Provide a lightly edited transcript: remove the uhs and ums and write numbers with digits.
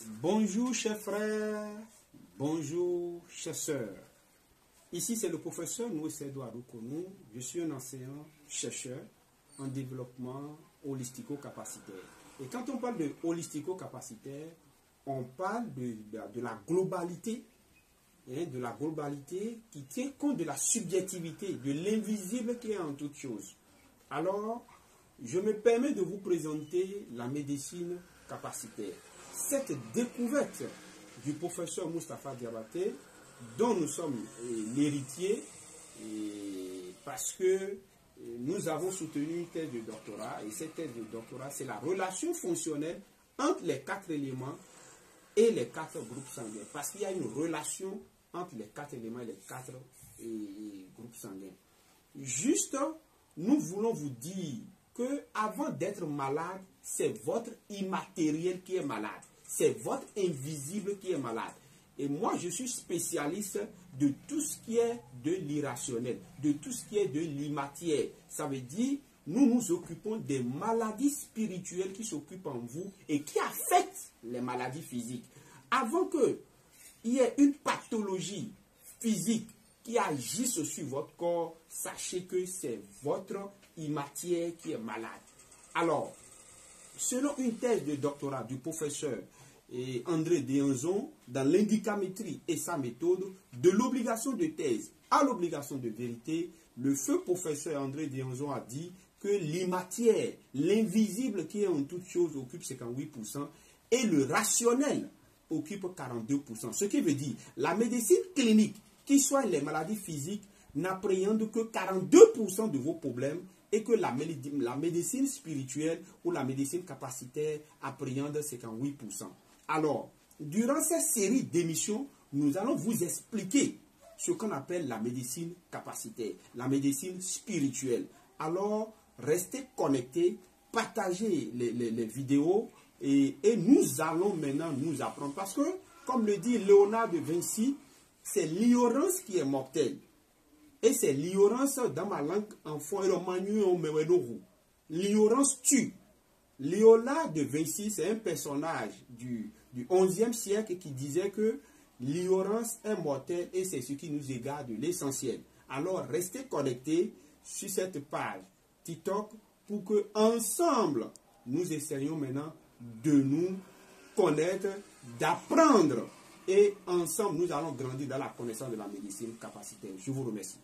Bonjour chers frères, bonjour chers sœurs. Ici c'est le professeur Noé Edouard Konou. Je suis un enseignant chercheur en développement holistico-capacitaire. Et quand on parle de holistico-capacitaire, on parle de la globalité, de la globalité qui tient compte de la subjectivité, de l'invisible qui est en toute chose. Alors, je me permets de vous présenter la médecine capacitaire. Cette découverte du professeur Moustapha Diabaté, dont nous sommes l'héritier, parce que nous avons soutenu une thèse de doctorat, et cette thèse de doctorat, c'est la relation fonctionnelle entre les 4 éléments et les 4 groupes sanguins. Parce qu'il y a une relation entre les 4 éléments et les 4 groupes sanguins. Juste, nous voulons vous dire que avant d'être malade, c'est votre immatériel qui est malade. C'est votre invisible qui est malade. Et moi, je suis spécialiste de tout ce qui est de l'irrationnel, de tout ce qui est de l'immatière. Ça veut dire, nous nous occupons des maladies spirituelles qui s'occupent en vous et qui affectent les maladies physiques. Avant qu'il y ait une pathologie physique qui agisse sur votre corps, sachez que c'est votre immatière qui est malade. Alors, selon une thèse de doctorat du professeur André Déanzon, dans l'indicamétrie et sa méthode, de l'obligation de thèse à l'obligation de vérité, le feu professeur André Déanzon a dit que l'immatière, l'invisible qui est en toute chose, occupe 58% et le rationnel occupe 42%. Ce qui veut dire la médecine clinique, qui soit les maladies physiques, n'appréhende que 42% de vos problèmes et que la médecine spirituelle ou la médecine capacitaire appréhende 58%. Alors, durant cette série d'émissions, nous allons vous expliquer ce qu'on appelle la médecine capacitaire, la médecine spirituelle. Alors, restez connectés, partagez les vidéos et nous allons maintenant nous apprendre. Parce que, comme le dit Léonard de Vinci, c'est l'ignorance qui est mortelle. Et c'est l'ignorance dans ma langue enfant et le manu au mewedoru. L'ignorance tue. Léonard de Vinci, c'est un personnage du 11e siècle qui disait que l'ignorance est mortelle et c'est ce qui nous égare de l'essentiel. Alors restez connectés sur cette page TikTok pour que ensemble nous essayions maintenant de nous connaître, d'apprendre et ensemble nous allons grandir dans la connaissance de la médecine capacitaire. Je vous remercie.